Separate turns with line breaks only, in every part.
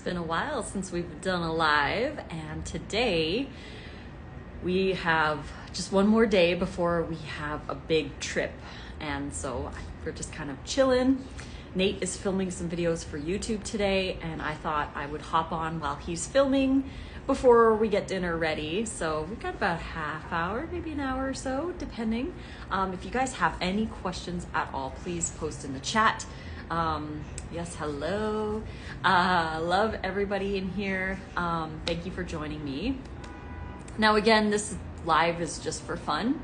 been a while since we've done a live, and today we have just one more day before we have a big trip, and so we're just kind of chilling. Nate is filming some videos for YouTube today, and I thought I would hop on while he's filming before we get dinner ready. So we've got about a half hour, maybe an hour or so, depending. If you guys have any questions at all, please post in the chat. Yes, hello. Love everybody in here. Thank you for joining me. Now again, this live is just for fun,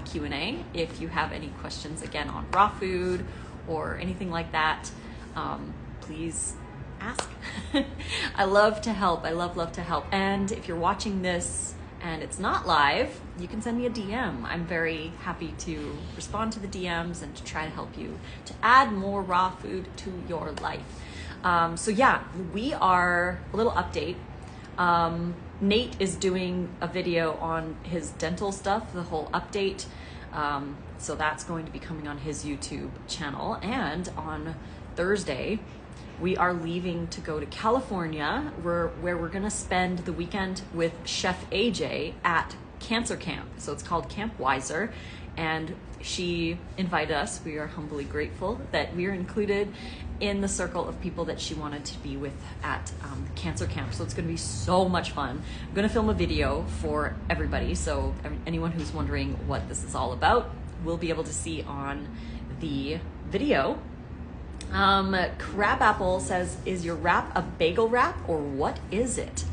Q&A. If you have any questions again on raw food or anything like that, please ask. I love to help. I love to help. And if you're watching this and it's not live, you can send me a DM. I'm very happy to respond to the DMs and to try to help you to add more raw food to your life. So yeah, we are a little update. Nate is doing a video on his dental stuff, the whole update. So that's going to be coming on his YouTube channel. And on Thursday, we are leaving to go to California, where we're gonna spend the weekend with Chef AJ at Cancer Camp. So it's called Camp Wiser, and she invited us. We are humbly grateful that we are included in the circle of people that she wanted to be with at Cancer Camp. So it's gonna be so much fun. I'm gonna film a video for everybody, so anyone who's wondering what this is all about will be able to see on the video. Crabapple says, is your wrap a bagel wrap or what is it?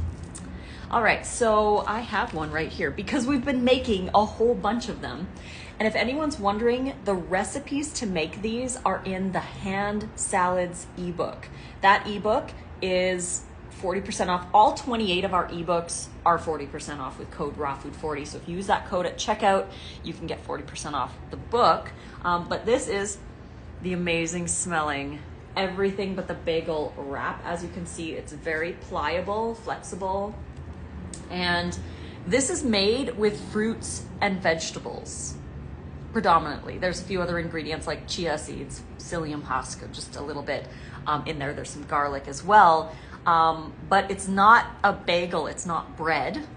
All right, so I have one right here because we've been making a whole bunch of them. And if anyone's wondering, the recipes to make these are in the Hand Salads ebook. That ebook is 40% off. All 28 of our ebooks are 40% off with code RAWFOOD40. So if you use that code at checkout, you can get 40% off the book. But this is the amazing smelling everything but the bagel wrap. As you can see, it's very pliable, flexible, and this is made with fruits and vegetables predominantly. There's a few other ingredients like chia seeds, psyllium husk, just a little bit in there. There's some garlic as well, but it's not a bagel, it's not bread,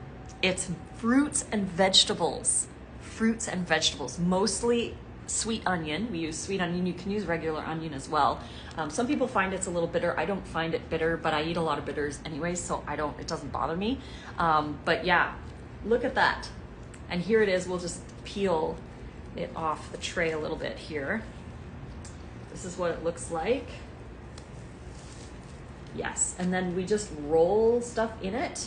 it's fruits and vegetables. Fruits and vegetables, mostly sweet onion. We use sweet onion. You can use regular onion as well. Some people find it's a little bitter. I don't find it bitter, but I eat a lot of bitters anyways, so it doesn't bother me. But yeah, look at that. And here it is. We'll just peel it off the tray a little bit here. This is what it looks like. Yes, and then we just roll stuff in it,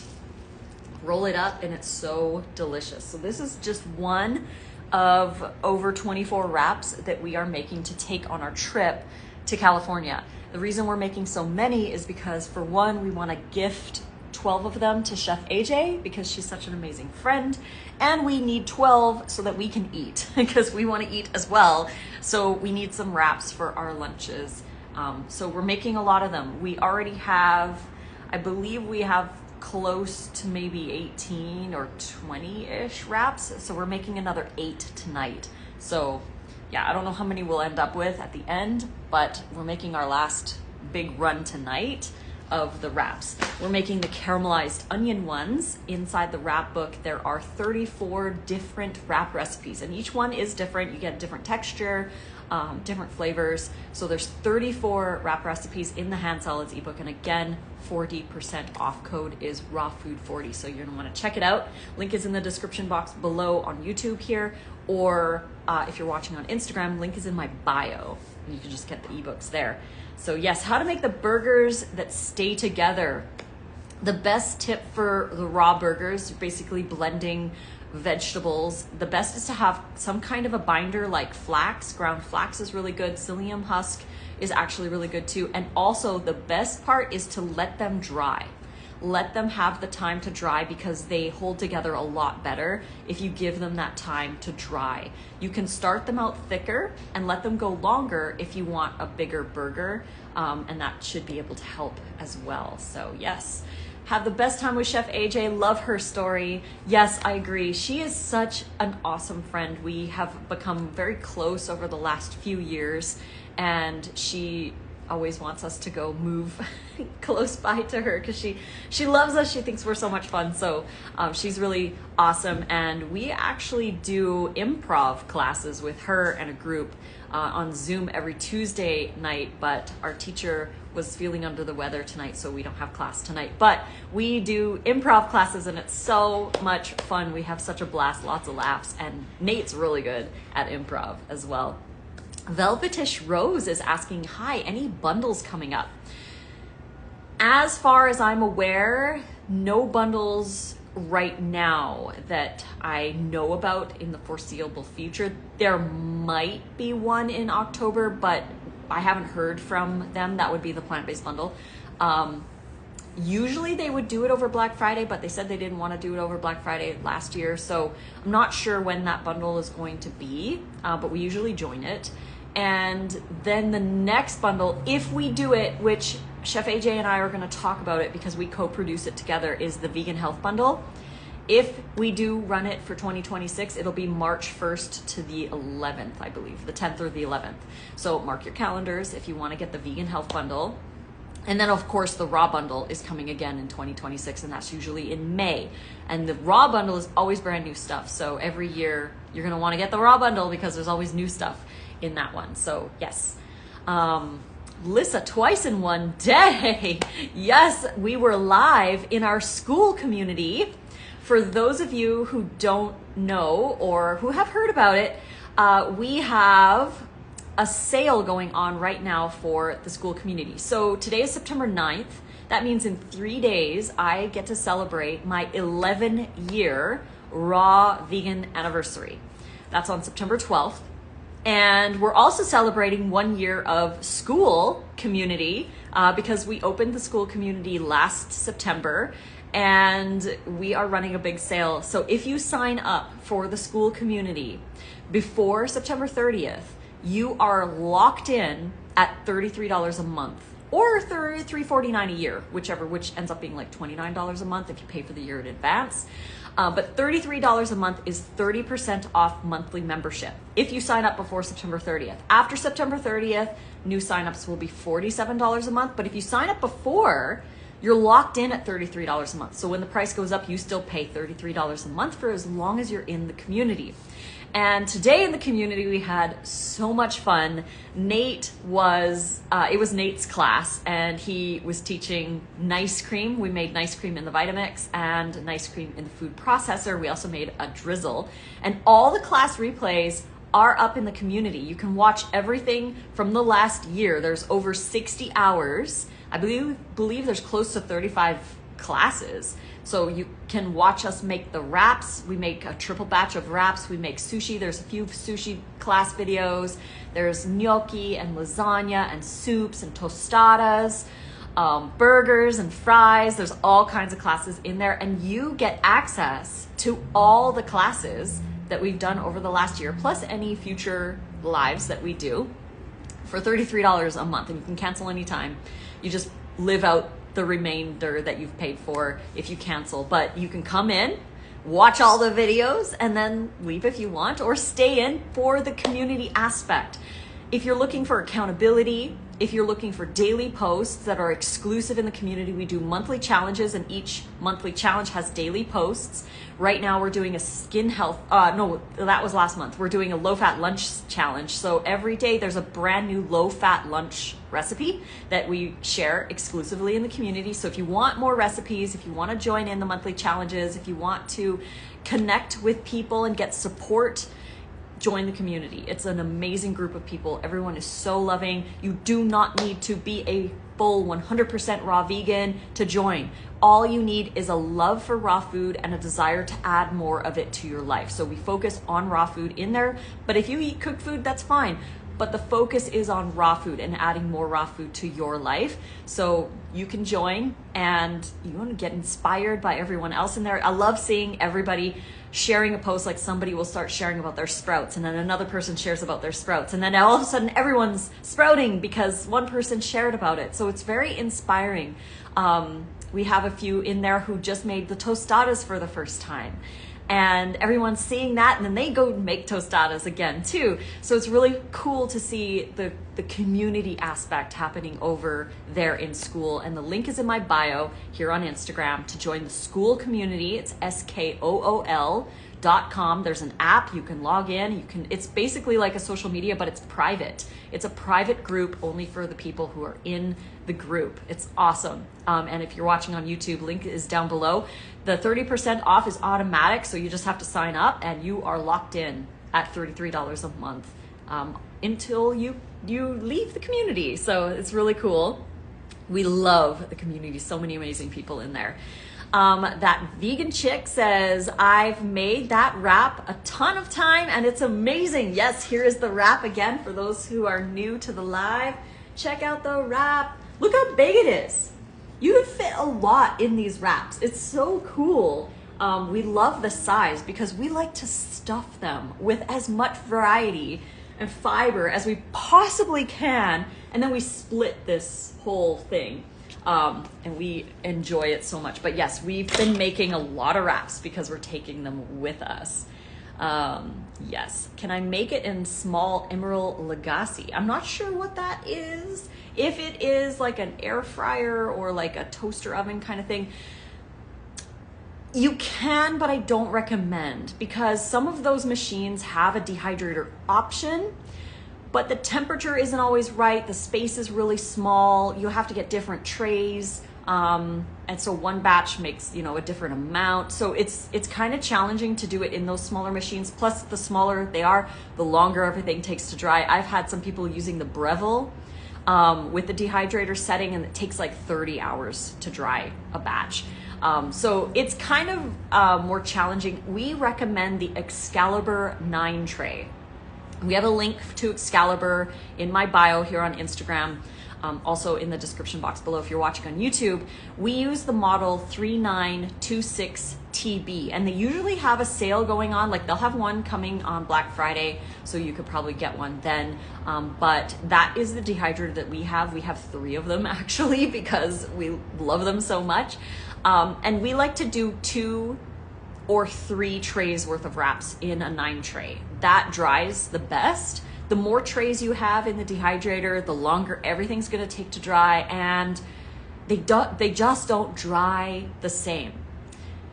roll it up, and it's so delicious. So this is just one of over 24 wraps that we are making to take on our trip to California. The reason we're making so many is because, for one, we want to gift 12 of them to Chef AJ because she's such an amazing friend, and we need 12 so that we can eat because we want to eat as well. So we need some wraps for our lunches. So we're making a lot of them. We already have, I believe we have close to maybe 18 or 20-ish wraps. So we're making another 8 tonight. So yeah, I don't know how many we'll end up with at the end, but we're making our last big run tonight of the wraps. We're making the caramelized onion ones. Inside the wrap book, there are 34 different wrap recipes, and each one is different. You get different texture, different flavors. So there's 34 wrap recipes in the Hand Salads ebook, and again, 40% off code is RAWFOOD40. So you're gonna wanna check it out. Link is in the description box below on YouTube here, or if you're watching on Instagram, link is in my bio, and you can just get the ebooks there. So yes, how to make the burgers that stay together. The best tip for the raw burgers, basically blending vegetables, the best is to have some kind of a binder like flax. Ground flax is really good. Psyllium husk is actually really good too. And also the best part is to let them dry. Let them have the time to dry because they hold together a lot better if you give them that time to dry. You can start them out thicker and let them go longer if you want a bigger burger, and that should be able to help as well. So yes, have the best time with Chef AJ. Love her story. Yes, I agree. She is such an awesome friend. We have become very close over the last few years, and she always wants us to go move close by to her because she loves us. She thinks we're so much fun. So she's really awesome. And we actually do improv classes with her and a group on Zoom every Tuesday night, but our teacher was feeling under the weather tonight, so we don't have class tonight. But we do improv classes, and it's so much fun. We have such a blast, lots of laughs, and Nate's really good at improv as well. Velvetish Rose is asking, hi, any bundles coming up? As far as I'm aware, no bundles right now that I know about in the foreseeable future. There might be one in October, but I haven't heard from them. That would be the plant-based bundle. Usually they would do it over Black Friday, but they said they didn't want to do it over Black Friday last year. So I'm not sure when that bundle is going to be, but we usually join it. And then the next bundle, if we do it, which Chef AJ and I are going to talk about it because we co-produce it together, is the vegan health bundle. If we do run it for 2026, it'll be March 1st to the 11th, I believe, the 10th or the 11th. So mark your calendars if you want to get the vegan health bundle. And then of course the raw bundle is coming again in 2026, and that's usually in May. And the raw bundle is always brand new stuff. So every year you're going to want to get the raw bundle because there's always new stuff in that one. So yes. Lissa, twice in one day. Yes, we were live in our school community. For those of you who don't know or who have heard about it, we have a sale going on right now for the school community. So today is September 9th. That means in 3 days, I get to celebrate my 11-year raw vegan anniversary. That's on September 12th. And we're also celebrating 1 year of school community because we opened the school community last September, and we are running a big sale. So if you sign up for the school community before September 30th, you are locked in at $33 a month or $349 a year, whichever, which ends up being like $29 a month if you pay for the year in advance. But $33 a month is 30% off monthly membership if you sign up before September 30th. After September 30th, new signups will be $47 a month. But if you sign up before, you're locked in at $33 a month. So when the price goes up, you still pay $33 a month for as long as you're in the community. And today in the community, we had so much fun. Nate was, it was Nate's class, and he was teaching nice cream. We made nice cream in the Vitamix and nice cream in the food processor. We also made a drizzle. And all the class replays are up in the community. You can watch everything from the last year. There's over 60 hours. I believe there's close to 35 classes. So you can watch us make the wraps. We make a triple batch of wraps. We make sushi. There's a few sushi class videos. There's gnocchi and lasagna and soups and tostadas, burgers and fries. There's all kinds of classes in there, and you get access to all the classes that we've done over the last year, plus any future lives that we do, for $33 a month. And you can cancel anytime. You just live out the remainder that you've paid for if you cancel. But you can come in, watch all the videos, and then leave if you want, or stay in for the community aspect. If you're looking for accountability, if you're looking for daily posts that are exclusive in the community, we do monthly challenges, and each monthly challenge has daily posts. Right now we're doing a skin health, no, that was last month. We're doing a low-fat lunch challenge. So every day there's a brand new low-fat lunch recipe that we share exclusively in the community. So if you want more recipes, if you want to join in the monthly challenges, if you want to connect with people and get support, join the community. It's an amazing group of people. Everyone is so loving. You do not need to be a full 100% raw vegan to join. All you need is a love for raw food and a desire to add more of it to your life. So we focus on raw food in there, but if you eat cooked food, that's fine. But the focus is on raw food and adding more raw food to your life. So you can join, and you want to get inspired by everyone else in there. I love seeing everybody sharing a post. Like somebody will start sharing about their sprouts, and then another person shares about their sprouts, and then all of a sudden everyone's sprouting because one person shared about it. So it's very inspiring. We have a few in there who just made the tostadas for the first time, and everyone's seeing that, and then they go make tostadas again too. So it's really cool to see the the community aspect happening over there in school. And the link is in my bio here on Instagram to join the school community. It's SKOOL.com. There's an app, you can log in, it's basically like a social media, but it's private. It's a private group only for the people who are in the group. It's awesome. And if you're watching on YouTube, link is down below. The 30% off is automatic, so you just have to sign up and you are locked in at $33 a month until you leave the community. So it's really cool. We love the community. So many amazing people in there. That vegan chick says, I've made that wrap a ton of time and it's amazing. Yes, here is the wrap again for those who are new to the live. Check out the wrap. Look how big it is. You can fit a lot in these wraps. It's so cool. We love the size because we like to stuff them with as much variety and fiber as we possibly can. And then we split this whole thing. And we enjoy it so much. But yes, we've been making a lot of wraps because we're taking them with us. Yes. Can I make it in small Emerald Lagasse? I'm not sure what that is. If it is like an air fryer or like a toaster oven kind of thing, you can, but I don't recommend because some of those machines have a dehydrator option, but the temperature isn't always right. The space is really small. You have to get different trays. And so one batch makes, a different amount. So it's kind of challenging to do it in those smaller machines. Plus the smaller they are, the longer everything takes to dry. I've had some people using the Breville with the dehydrator setting, and it takes like 30 hours to dry a batch. So it's kind of more challenging. We recommend the Excalibur 9 tray. We have a link to Excalibur in my bio here on Instagram, also in the description box below if you're watching on YouTube. We use the model 3926TB, and they usually have a sale going on. Like they'll have one coming on Black Friday, so you could probably get one then. But that is the dehydrator that we have. We have 3 of them actually because we love them so much. And we like to do 2 or 3 trays worth of wraps in a 9 tray. That dries the best. The more trays you have in the dehydrator, the longer everything's gonna take to dry, and they just don't dry the same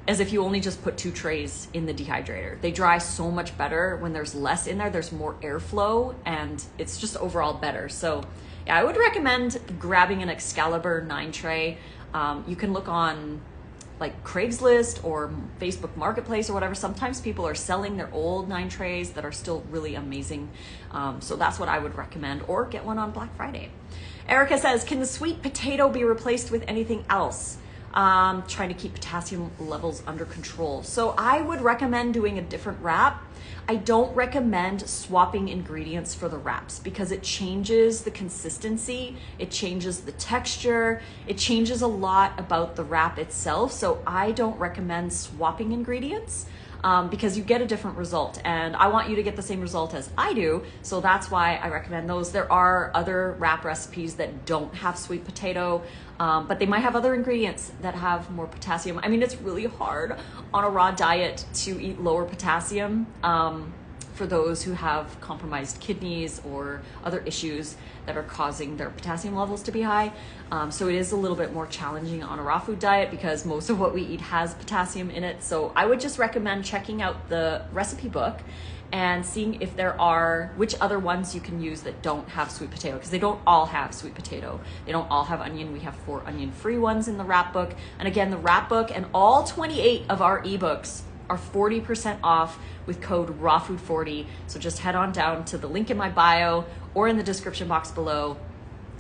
as if you only just put 2 trays in the dehydrator. They dry so much better when there's less in there, there's more airflow, and it's just overall better. So yeah, I would recommend grabbing an Excalibur 9 tray. You can look on like Craigslist or Facebook Marketplace or whatever. Sometimes people are selling their old 9 trays that are still really amazing. So that's what I would recommend, or get one on Black Friday. Erica says, can the sweet potato be replaced with anything else? Trying to keep potassium levels under control. So I would recommend doing a different wrap. I don't recommend swapping ingredients for the wraps because it changes the consistency, it changes the texture, it changes a lot about the wrap itself. So I don't recommend swapping ingredients because you get a different result, and I want you to get the same result as I do. So that's why I recommend those. There are other wrap recipes that don't have sweet potato, but they might have other ingredients that have more potassium. I mean, it's really hard on a raw diet to eat lower potassium for those who have compromised kidneys or other issues that are causing their potassium levels to be high. So it is a little bit more challenging on a raw food diet because most of what we eat has potassium in it. So I would just recommend checking out the recipe book and seeing if there are, which other ones you can use that don't have sweet potato, because they don't all have sweet potato. They don't all have onion. We have 4 onion-free ones in the wrap book. And again, the wrap book and all 28 of our ebooks are 40% off with code RAWFOOD40. So just head on down to the link in my bio or in the description box below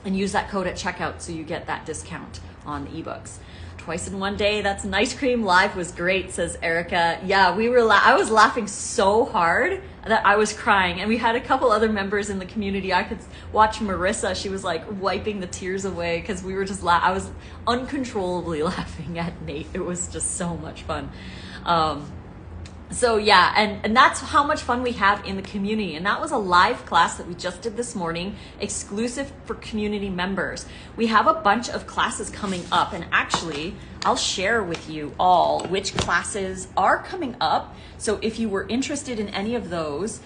and use that code at checkout so you get that discount on the ebooks. Twice in one day, that's an ice cream live was great, says Erica. Yeah, I was laughing so hard that I was crying, and we had a couple other members in the community. I could watch Marissa, she was like wiping the tears away because we were just I was uncontrollably laughing at Nate. It was just so much fun. So yeah, and that's how much fun we have in the community. And that was a live class that we just did this morning, exclusive for community members. We have a bunch of classes coming up, and actually I'll share with you all which classes are coming up. So if you were interested in any of those,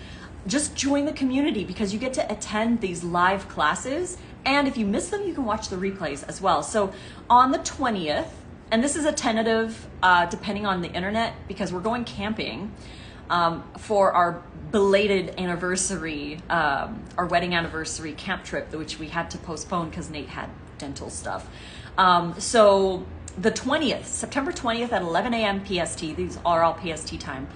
just join the community because you get to attend these live classes. And if you miss them, you can watch the replays as well. So on the 20th, and this is a tentative, depending on the internet, because we're going camping for our belated anniversary, our wedding anniversary camp trip, which we had to postpone because Nate had dental stuff. So the 20th, September 20th at 11 a.m. PST, these are all PST time,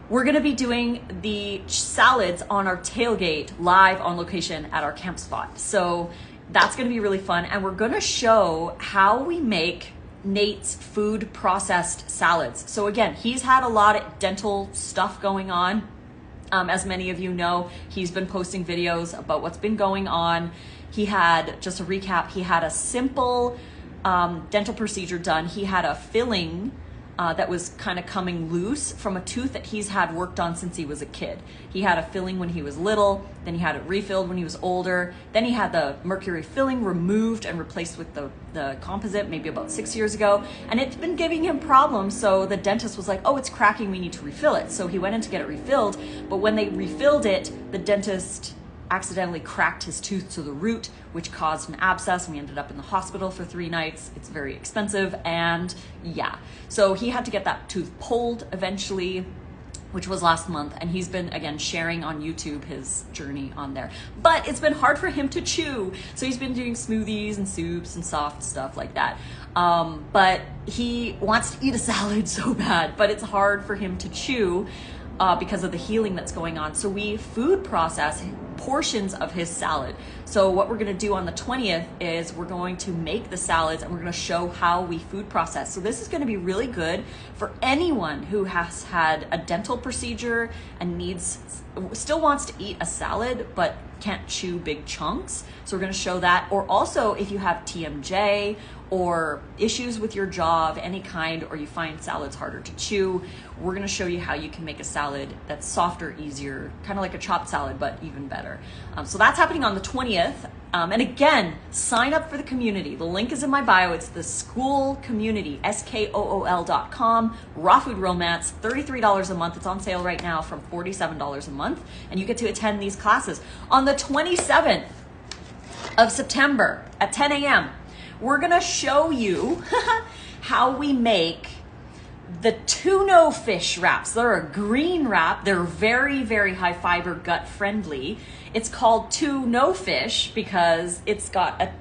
we're gonna be doing the salads on our tailgate live on location at our camp spot. So that's gonna be really fun. And we're gonna show how we make Nate's food processed salads. So again, he's had a lot of dental stuff going on. As many of you know, he's been posting videos about what's been going on. He had, just a recap, he had a simple dental procedure done. He had a filling that was kind of coming loose from a tooth that he's had worked on since he was a kid. He had a filling when he was little, then he had it refilled when he was older, then he had the mercury filling removed and replaced with the composite maybe about 6 years ago, and it's been giving him problems. So the dentist was like, oh, it's cracking, we need to refill it. So he went in to get it refilled, but when they refilled it, the dentist accidentally cracked his tooth to the root, which caused an abscess, and we ended up in the hospital for 3 nights. It's very expensive, and yeah. So he had to get that tooth pulled eventually, which was last month, and he's been, again, sharing on YouTube his journey on there. But it's been hard for him to chew, so he's been doing smoothies and soups and soft stuff like that. But he wants to eat a salad so bad, but it's hard for him to chew because of the healing that's going on. So we food process portions of his salad. So what we're gonna do on the 20th is we're going to make the salads and we're gonna show how we food process. So this is gonna be really good for anyone who has had a dental procedure and still wants to eat a salad but can't chew big chunks. So we're gonna show that. Or also if you have TMJ or issues with your jaw of any kind, or you find salads harder to chew, we're gonna show you how you can make a salad that's softer, easier, kind of like a chopped salad, but even better. So that's happening on the 20th. And again, sign up for the community. The link is in my bio. It's the school community, SKOOL.com, Raw Food Romance, $33 a month. It's on sale right now from $47 a month. And you get to attend these classes. On the 27th of September at 10 a.m., we're gonna show you how we make the tuna fish wraps. They're a green wrap. They're very, very high fiber, gut friendly. It's called tuna fish because it's got a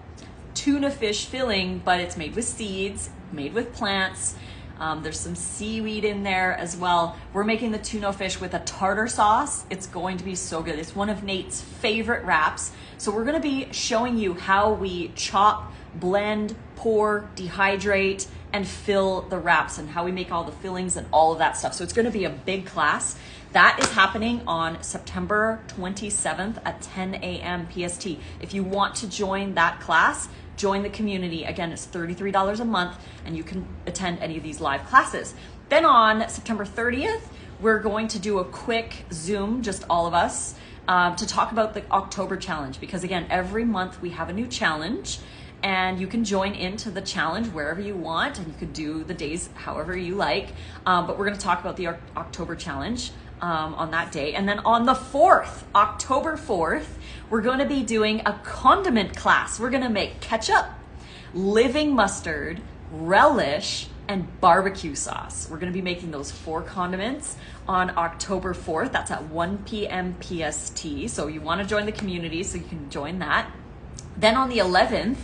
tuna fish filling, but it's made with seeds, made with plants. There's some seaweed in there as well. We're making the tuna fish with a tartar sauce. It's going to be so good. It's one of Nate's favorite wraps. So we're gonna be showing you how we chop, blend, pour, dehydrate, and fill the wraps, and how we make all the fillings and all of that stuff. So it's gonna be a big class. That is happening on September 27th at 10 a.m. PST. If you want to join that class, join the community. Again, it's $33 a month, and you can attend any of these live classes. Then on September 30th, we're going to do a quick Zoom, just all of us, to talk about the October challenge, because again, every month we have a new challenge, and you can join into the challenge wherever you want, and you could do the days however you like. But we're gonna talk about the October challenge on that day. And then on the 4th, October 4th, we're gonna be doing a condiment class. We're gonna make ketchup, living mustard, relish, and barbecue sauce. We're gonna be making those 4 condiments on October 4th. That's at 1 p.m. PST. So you wanna join the community, so you can join that. Then on the 11th,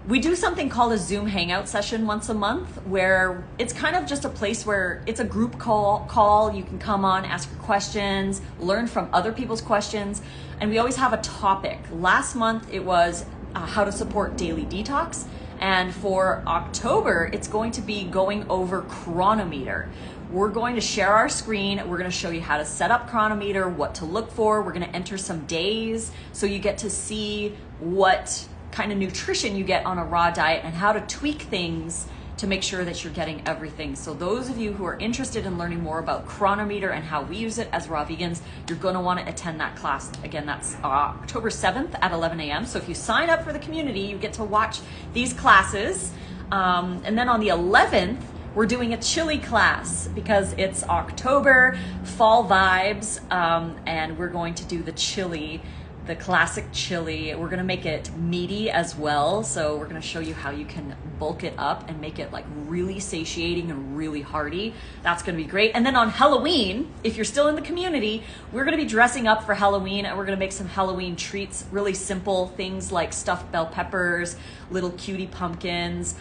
we do something called a Zoom hangout session once a month, where it's kind of just a place where it's a group call. You can come on, ask your questions, learn from other people's questions, and we always have a topic. Last month it was how to support daily detox, and for October it's going to be going over Chronometer. We're going to share our screen. We're going to show you how to set up Chronometer, what to look for. We're going to enter some days so you get to see what kind of nutrition you get on a raw diet and how to tweak things to make sure that you're getting everything. So those of you who are interested in learning more about Chronometer and how we use it as raw vegans, you're going to want to attend that class. Again, that's October 7th at 11 a.m. So if you sign up for the community, you get to watch these classes. And then on the 11th, we're doing a chili class because it's October, fall vibes, and we're going to do the chili, the classic chili. We're gonna make it meaty as well. So we're gonna show you how you can bulk it up and make it like really satiating and really hearty. That's gonna be great. And then on Halloween, if you're still in the community, we're gonna be dressing up for Halloween, and we're gonna make some Halloween treats, really simple things like stuffed bell peppers, little cutie pumpkins,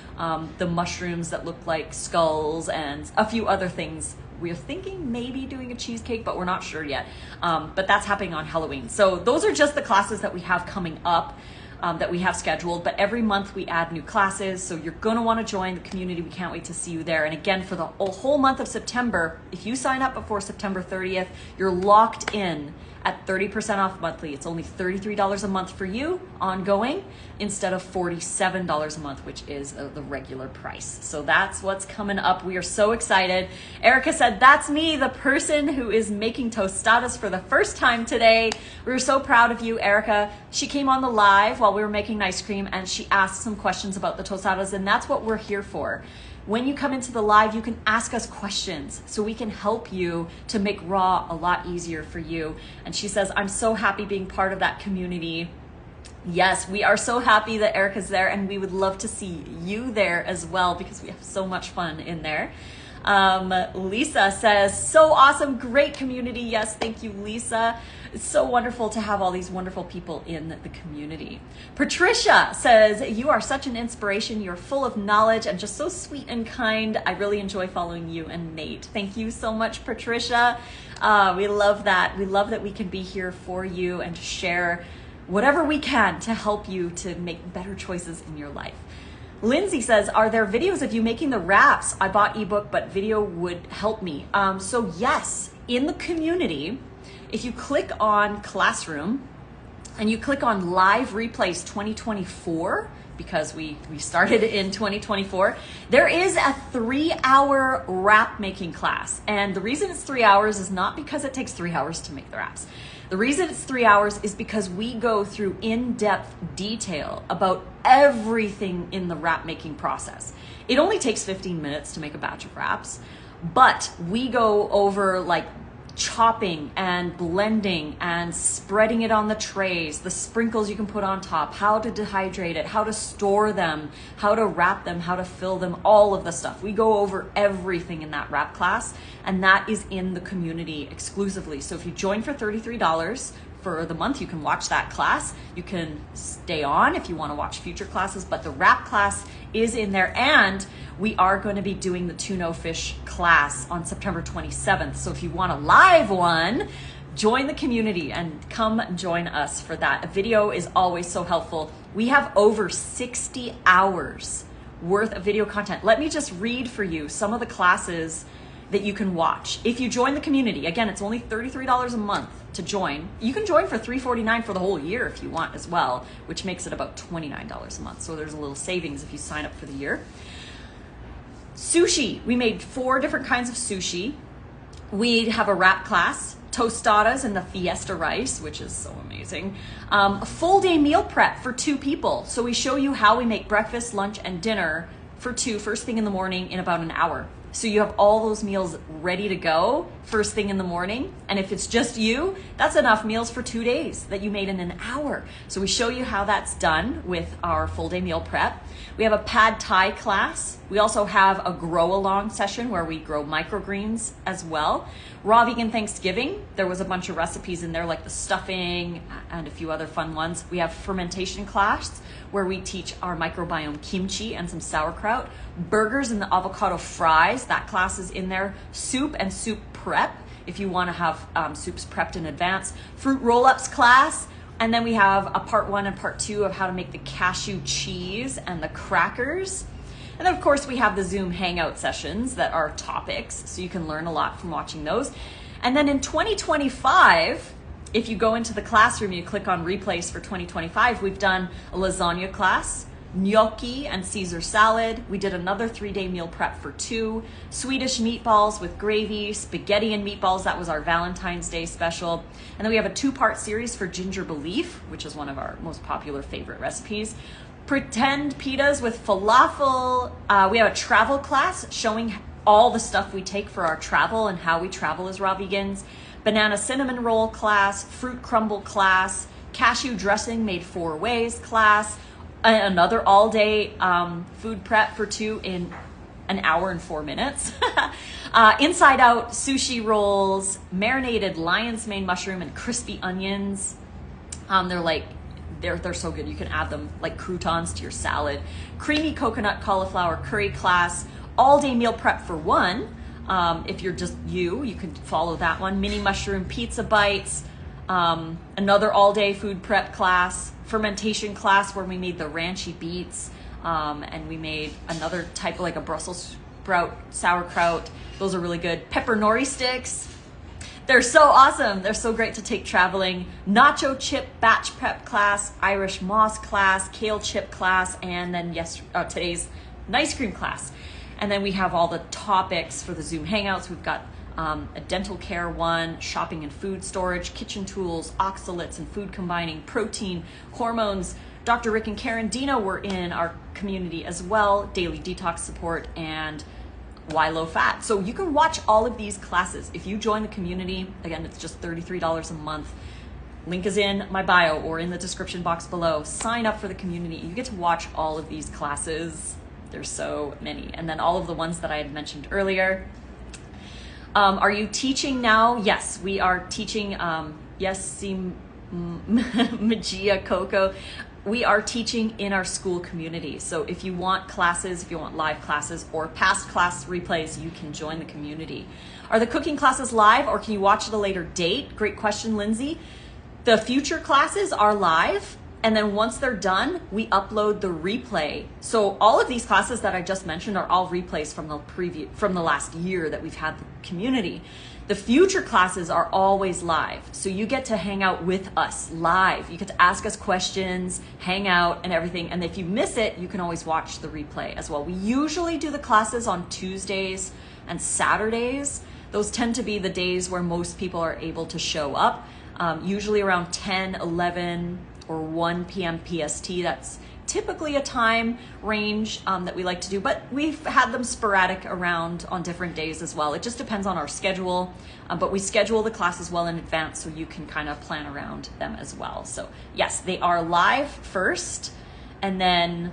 the mushrooms that look like skulls, and a few other things. We're thinking maybe doing a cheesecake, but we're not sure yet. But that's happening on Halloween. So those are just the classes that we have coming up, that we have scheduled. But every month we add new classes. So you're going to want to join the community. We can't wait to see you there. And again, for the whole month of September, if you sign up before September 30th, you're locked in at 30% off monthly. It's only $33 a month for you ongoing instead of $47 a month, which is the regular price. So that's what's coming up. We are so excited. Erica said, that's me, the person who is making tostadas for the first time today. We were so proud of you, Erica. She came on the live while we were making ice cream and she asked some questions about the tostadas, and that's what we're here for. When you come into the live, you can ask us questions so we can help you to make raw a lot easier for you. And she says, I'm so happy being part of that community. Yes, we are so happy that Erica's there, and we would love to see you there as well because we have so much fun in there. Lissa says, so awesome, great community. Yes, thank you, Lissa. It's so wonderful to have all these wonderful people in the community. Patricia says, you are such an inspiration. You're full of knowledge and just so sweet and kind. I really enjoy following you and Nate. Thank you so much, Patricia. We love that. We love that we can be here for you and to share whatever we can to help you to make better choices in your life. Lindsay says, are there videos of you making the wraps? I bought ebook, but video would help me. So yes, in the community, if you click on Classroom and you click on Live Replays 2024, because we started in 2024, there is a 3-hour wrap making class. And the reason it's 3 hours is not because it takes 3 hours to make the wraps. The reason it's 3 hours is because we go through in-depth detail about everything in the wrap making process. It only takes 15 minutes to make a batch of wraps, but we go over like chopping and blending and spreading it on the trays, the sprinkles you can put on top, how to dehydrate it, how to store them, how to wrap them, how to fill them, all of the stuff. We go over everything in that wrap class, and that is in the community exclusively. So if you join for $33 for the month, you can watch that class. You can stay on if you want to watch future classes, but the wrap class is in there, and we are going to be doing the Tuna Fish class on September 27th. So if you want a live one, join the community and come join us for that. A video is always so helpful. We have over 60 hours worth of video content. Let me just read for you some of the classes that you can watch. If you join the community, again, it's only $33 a month to join. You can join for $349 for the whole year if you want as well, which makes it about $29 a month. So there's a little savings if you sign up for the year. Sushi, we made 4 different kinds of sushi. We have a wrap class, tostadas and the fiesta rice, which is so amazing. A full day meal prep for 2 people. So we show you how we make breakfast, lunch, and dinner for 2 first thing in the morning in about an hour. So you have all those meals ready to go first thing in the morning. And if it's just you, that's enough meals for 2 days that you made in an hour. So we show you how that's done with our full day meal prep. We have a pad thai class. We also have a grow along session where we grow microgreens as well. Raw vegan Thanksgiving, there was a bunch of recipes in there like the stuffing and a few other fun ones. We have fermentation class where we teach our microbiome kimchi and some sauerkraut. Burgers and the avocado fries, that class is in there. Soup and soup prep, if you want to have soups prepped in advance. Fruit roll-ups class. And then we have a part 1 and part 2 of how to make the cashew cheese and the crackers. And then of course we have the Zoom hangout sessions that are topics, so you can learn a lot from watching those. And then in 2025, if you go into the classroom, you click on replays for 2025, we've done a lasagna class, gnocchi and Caesar salad. We did another 3-day meal prep for 2, Swedish meatballs with gravy, spaghetti and meatballs. That was our Valentine's Day special. And then we have a 2-part series for ginger belief, which is one of our most popular favorite recipes. Pretend pitas with falafel. We have a travel class showing all the stuff we take for our travel and how we travel as raw vegans. Banana cinnamon roll class, fruit crumble class, cashew dressing made 4 ways class, another all day food prep for 2 in an hour and 4 minutes. Inside out sushi rolls, marinated lion's mane mushroom and crispy onions. They're so good. You can add them like croutons to your salad. Creamy coconut cauliflower curry class, all day meal prep for 1. If you're just you can follow that one. Mini mushroom pizza bites, another all day food prep class, fermentation class where we made the ranchy beets, and we made another type of like a Brussels sprout sauerkraut. Those are really good. Pepper nori sticks. They're so awesome. They're so great to take traveling. Nacho chip batch prep class, Irish moss class, kale chip class, and then today's nice cream class. And then we have all the topics for the Zoom Hangouts. We've got a dental care one, shopping and food storage, kitchen tools, oxalates and food combining, protein, hormones. Dr. Rick and Karen Dino were in our community as well, daily detox support, and why low fat. So you can watch all of these classes. If you join the community, again, it's just $33 a month. Link is in my bio or in the description box below. Sign up for the community. You get to watch all of these classes. There's so many. And then all of the ones that I had mentioned earlier. Are you teaching now? Yes, we are teaching. Yes, Magia Coco. We are teaching in our school community. So if you want classes, if you want live classes or past class replays, you can join the community. Are the cooking classes live or can you watch at a later date? Great question, Lindsay. The future classes are live. And then once they're done, we upload the replay. So all of these classes that I just mentioned are all replays from the last year that we've had the community. The future classes are always live. So you get to hang out with us live. You get to ask us questions, hang out and everything. And if you miss it, you can always watch the replay as well. We usually do the classes on Tuesdays and Saturdays. Those tend to be the days where most people are able to show up. Usually around 10, 11, or 1 p.m. PST. That's typically a time range that we like to do, but we've had them sporadic around on different days as well. It just depends on our schedule, but we schedule the classes well in advance so you can kind of plan around them as well. So yes, they are live first, and then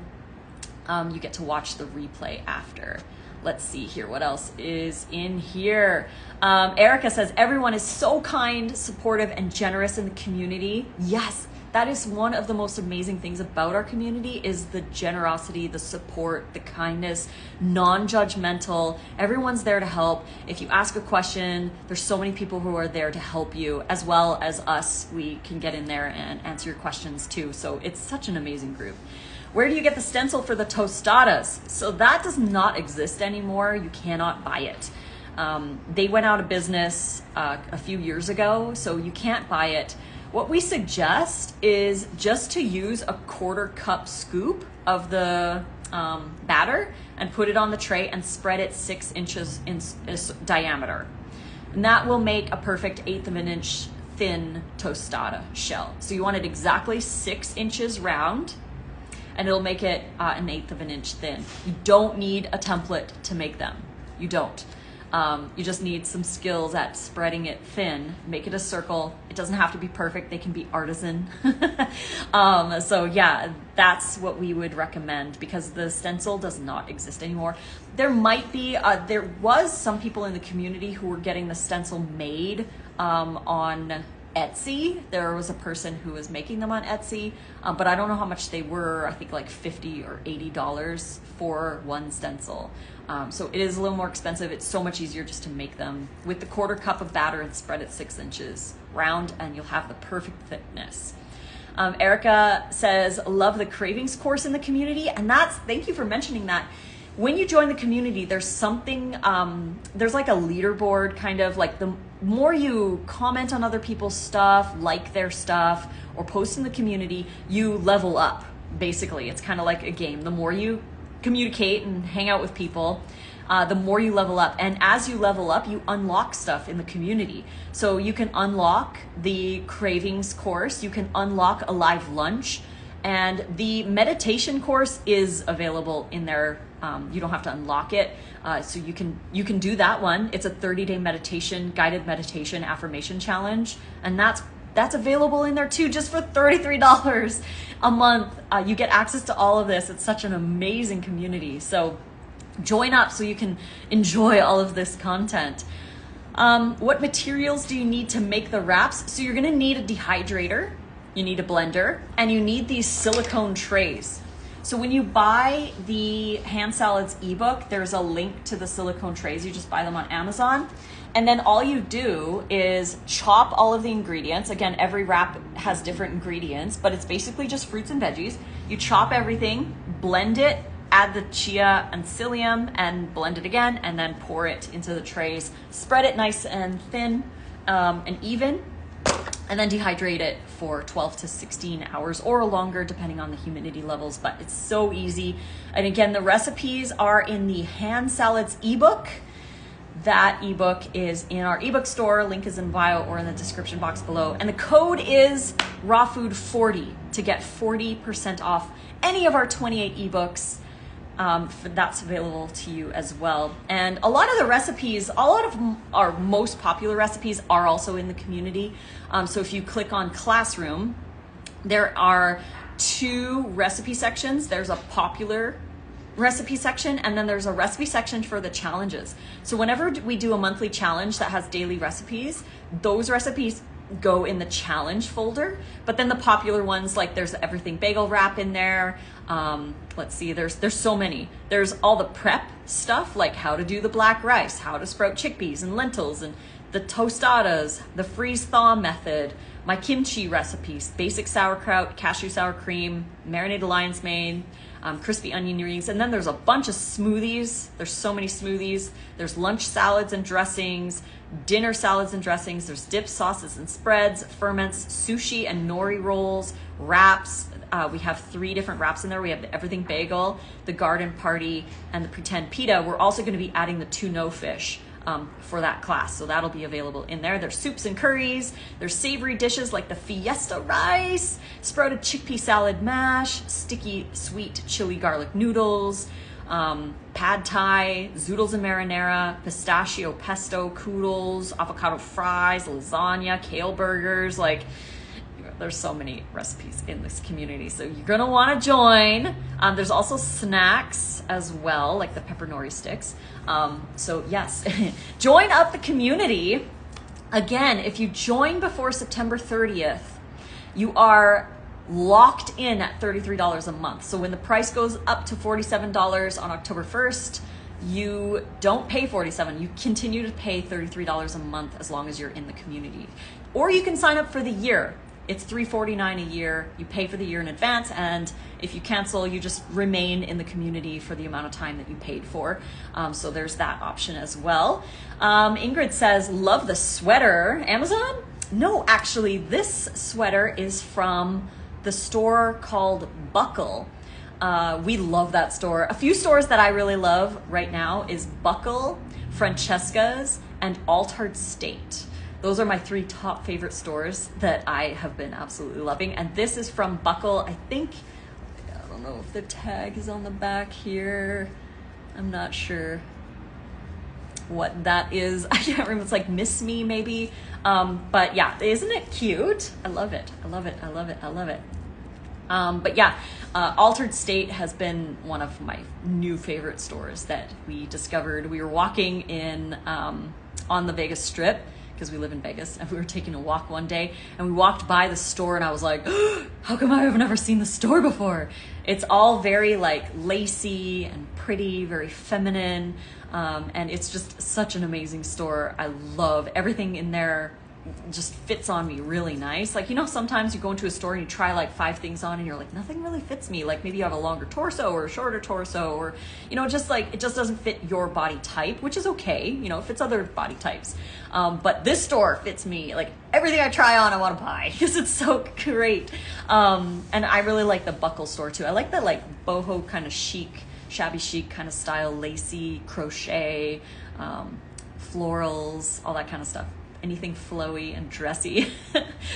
you get to watch the replay after. Let's see here, what else is in here? Erica says, everyone is so kind, supportive, and generous in the community. Yes, that is one of the most amazing things about our community is the generosity, the support, the kindness, non-judgmental. Everyone's there to help. If you ask a question, there's so many people who are there to help you, as well as us. We can get in there and answer your questions too. So it's such an amazing group. Where do you get the stencil for the tostadas? So that does not exist anymore. You cannot buy it. They went out of business a few years ago, so you can't buy it. What we suggest is just to use a 1/4 cup scoop of the batter and put it on the tray and spread it 6 inches in diameter. And that will make a perfect 1/8 of an inch thin tostada shell. So you want it exactly 6 inches round, and it'll make it an 1/8 of an inch thin. You don't need a template to make them. You don't. You just need some skills at spreading it thin. Make it a circle. It doesn't have to be perfect. They can be artisan. So yeah, that's what we would recommend because the stencil does not exist anymore. There might be, there was some people in the community who were getting the stencil made on Etsy. There was a person who was making them on Etsy, but I don't know how much they were. I think like $50 or $80 for one stencil. So it is a little more expensive. It's so much easier just to make them with the 1/4 cup of batter and spread it 6 inches round, and you'll have the perfect thickness. Erica says, love the cravings course in the community. And that's, thank you for mentioning that. When you join the community, there's something, there's like a leaderboard kind of like the more you comment on other people's stuff, like their stuff, or post in the community, you level up. Basically, it's kind of like a game. The more you communicate and hang out with people, the more you level up. And as you level up, you unlock stuff in the community. So you can unlock the cravings course, you can unlock a live lunch, And the meditation course is available in there. You don't have to unlock it. So you can do that one. It's a 30-day meditation, guided meditation affirmation challenge. And that's available in there too, just for $33 a month. You get access to all of this. It's such an amazing community. So join up so you can enjoy all of this content. What materials do you need to make the wraps? So you're gonna need a dehydrator, you need a blender, and you need these silicone trays. So when you buy the hand salads ebook, there's a link to the silicone trays. You just buy them on Amazon. And then all you do is chop all of the ingredients. Again, every wrap has different ingredients, but it's basically just fruits and veggies. You chop everything, blend it, add the chia and psyllium, and blend it again, and then pour it into the trays. Spread it nice and thin and even, and then dehydrate it for 12 to 16 hours or longer, depending on the humidity levels. But it's so easy. And again, the recipes are in the hand salads ebook. That ebook is in our ebook store. Link is in bio or in the description box below. And the code is rawfood40 to get 40% off any of our 28 ebooks. That's available to you as well. And a lot of the recipes, a lot of our most popular recipes are also in the community. So if you click on Classroom, there are 2 recipe sections. There's a popular recipe section, and then there's a recipe section for the challenges. So whenever we do a monthly challenge that has daily recipes, those recipes go in the challenge folder. But then the popular ones, like there's everything bagel wrap in there. Let's see, there's so many. There's all the prep stuff, like how to do the black rice, how to sprout chickpeas and lentils, and the tostadas, the freeze thaw method, my kimchi recipes, basic sauerkraut, cashew sour cream, marinated lion's mane, crispy onion rings, and then there's a bunch of smoothies. There's so many smoothies. There's lunch salads and dressings, dinner salads and dressings. There's dips, sauces and spreads, ferments, sushi and nori rolls, wraps. We have 3 different wraps in there. We have the everything bagel, the garden party, and the pretend pita. We're also going to be adding the to-know fish for that class, so that'll be available in there. There's soups and curries. There's savory dishes like the fiesta rice, sprouted chickpea salad mash, sticky sweet chili garlic noodles, pad thai, zoodles and marinara, pistachio pesto koodles, avocado fries, lasagna, kale burgers. Like, there's so many recipes in this community, so you're gonna want to join. There's also snacks as well, like the pepper nori sticks. So yes, join up the community. Again, if you join before September 30th, you are locked in at $33 a month. So when the price goes up to $47 on October 1st, you don't pay $47. You continue to pay $33 a month as long as you're in the community. Or you can sign up for the year. It's $349 a year. You pay for the year in advance, and if you cancel, you just remain in the community for the amount of time that you paid for. So there's that option as well. Ingrid says, love the sweater. Amazon? No, actually, this sweater is from the store called Buckle. We love that store. A few stores that I really love right now is Buckle, Francesca's, and Altered State. Those are my 3 top favorite stores that I have been absolutely loving. And this is from Buckle. I don't know if the tag is on the back here. I'm not sure what that is. I can't remember. It's like Miss Me maybe. But yeah, isn't it cute? I love it. I love it. I love it. I love it. But yeah, Altered State has been one of my new favorite stores that we discovered. We were walking in on the Vegas Strip, because we live in Vegas, and we were taking a walk one day, and we walked by the store, and I was like, oh, how come I've never seen the store before? It's all very like lacy and pretty, very feminine, and it's just such an amazing store. I love everything in there. Just fits on me really nice. Like, you know, sometimes you go into a store and you try like 5 things on and you're like, nothing really fits me. Like maybe you have a longer torso or a shorter torso, or, you know, just like, it just doesn't fit your body type, which is okay. You know, it fits other body types. But this store fits me. Like everything I try on, I want to buy because it's so great. And I really like the Buckle store too. I like the like boho kind of chic, shabby chic kind of style, lacy, crochet, florals, all that kind of stuff. anything flowy and dressy.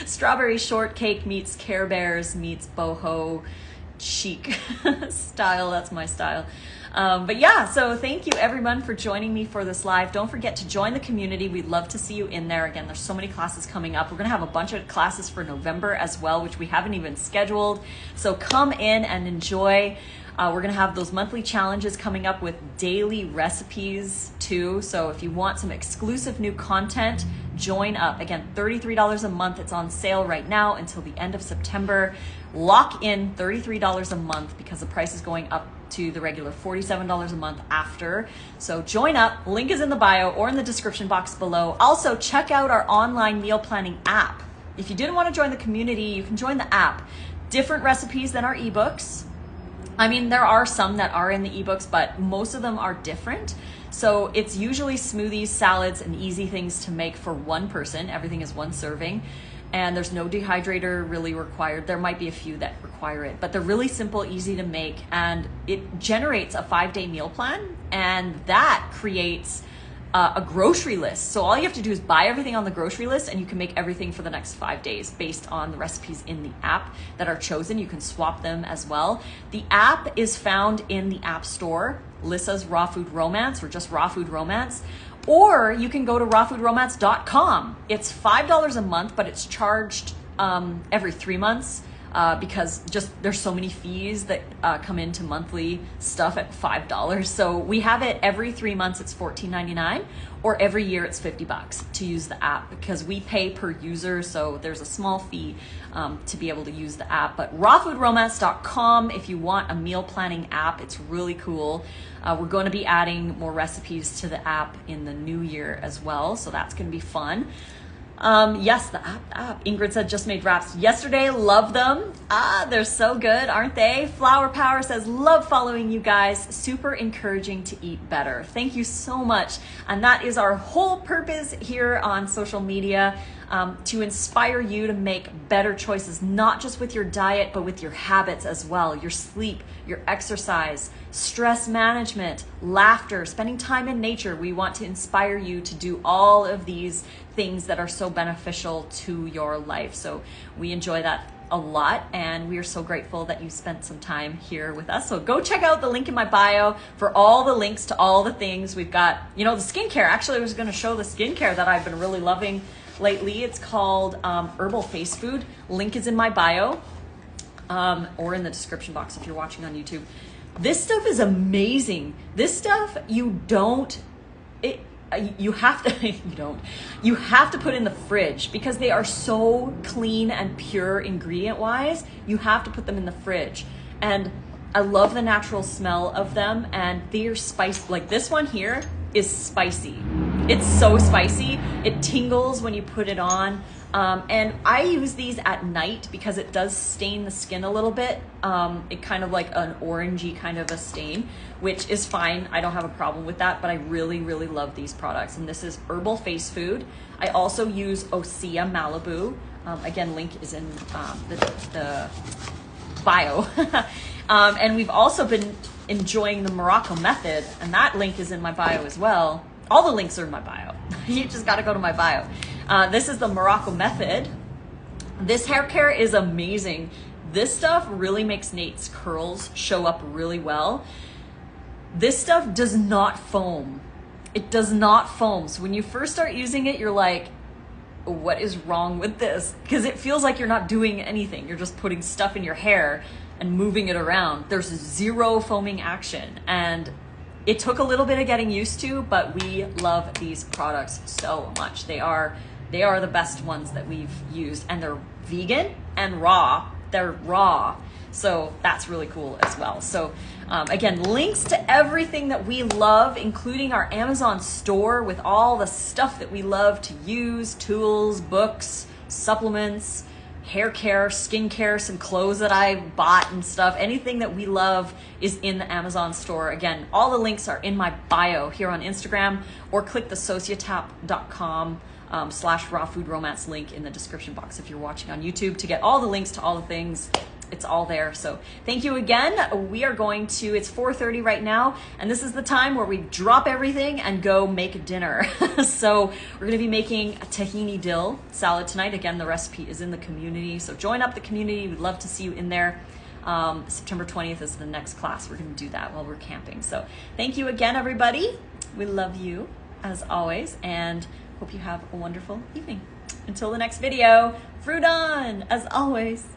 Strawberry shortcake meets Care Bears meets boho chic style. That's my style. But yeah, so thank you everyone for joining me for this live. Don't forget to join the community. We'd love to see you in there. Again, there's so many classes coming up. We're gonna have a bunch of classes for November as well, which we haven't even scheduled. So come in and enjoy. We're gonna have those monthly challenges coming up with daily recipes too. So if you want some exclusive new content, join up. Again, $33 a month. It's on sale right now until the end of September. Lock in $33 a month because the price is going up to the regular $47 a month after. So join up. Link is in the bio or in the description box below. Also, check out our online meal planning app. If you didn't want to join the community, you can join the app. Different recipes than our ebooks. I mean, there are some that are in the ebooks, but most of them are different. So it's usually smoothies, salads, and easy things to make for one person. Everything is one serving. And there's no dehydrator really required. There might be a few that require it, but they're really simple, easy to make, and it generates a 5-day meal plan, and that creates a grocery list. So all you have to do is buy everything on the grocery list, and you can make everything for the next 5 days based on the recipes in the app that are chosen. You can swap them as well. The app is found in the App Store, Lissa's Raw Food Romance, or just Raw Food Romance. Or you can go to rawfoodromance.com. It's $5 a month, but it's charged every 3 months because just there's so many fees that come into monthly stuff at $5. So we have it every 3 months, it's $14.99, or every year it's $50 to use the app because we pay per user. So there's a small fee to be able to use the app. But rawfoodromance.com if you want a meal planning app, it's really cool. We're going to be adding more recipes to the app in the new year as well. So that's going to be fun. Yes, the app. Ingrid said just made wraps yesterday. Love them. They're so good, aren't they? Flower Power says, love following you guys. Super encouraging to eat better. Thank you so much. And that is our whole purpose here on social media, to inspire you to make better choices, not just with your diet, but with your habits as well. Your sleep, your exercise, stress management, laughter, spending time in nature. We want to inspire you to do all of these things that are so beneficial to your life. So we enjoy that a lot, and we are so grateful that you spent some time here with us. So go check out the link in my bio for all the links to all the things we've got. You know, the skincare, actually I was going to show the skincare that I've been really loving lately. It's called Herbal Face Food. Link is in my bio or in the description box if you're watching on YouTube. This stuff is amazing. This stuff you have to put in the fridge because they are so clean and pure ingredient wise. You have to put them in the fridge, and I love the natural smell of them, and they're spiced. Like this one here is spicy. It's so spicy. It tingles when you put it on. And I use these at night because it does stain the skin a little bit. It kind of like an orangey kind of a stain, which is fine. I don't have a problem with that, but I really, really love these products. And this is Herbal Face Food. I also use Osea Malibu. Again, link is in the bio. And we've also been enjoying the Morocco method, and that link is in my bio as well. All the links are in my bio. You just got to go to my bio. This is the Morocco method. This hair care is amazing. This stuff really makes Nate's curls show up really well. This stuff does not foam. It does not foam. So when you first start using it, you're like, what is wrong with this? Because it feels like you're not doing anything. You're just putting stuff in your hair and moving it around. There's zero foaming action. And it took a little bit of getting used to, but we love these products so much. They are the best ones that we've used, and they're vegan and raw. They're raw. So that's really cool as well. So again, links to everything that we love, including our Amazon store with all the stuff that we love to use, tools, books, supplements, hair care, skincare, some clothes that I bought and stuff. Anything that we love is in the Amazon store. Again, all the links are in my bio here on Instagram, or click the sociotap.com /raw food romance link in the description box if you're watching on YouTube to get all the links to all the things. it's all there. So thank you again. We are going to, it's 4:30 right now, and this is the time where we drop everything and go make dinner. So we're gonna be making a tahini dill salad tonight. Again, the recipe is in the community, so join up the community. We'd love to see you in there. September 20th is the next class. We're gonna do that while we're camping. So thank you again, everybody. We love you as always, and hope you have a wonderful evening. Until the next video, fruit on, as always.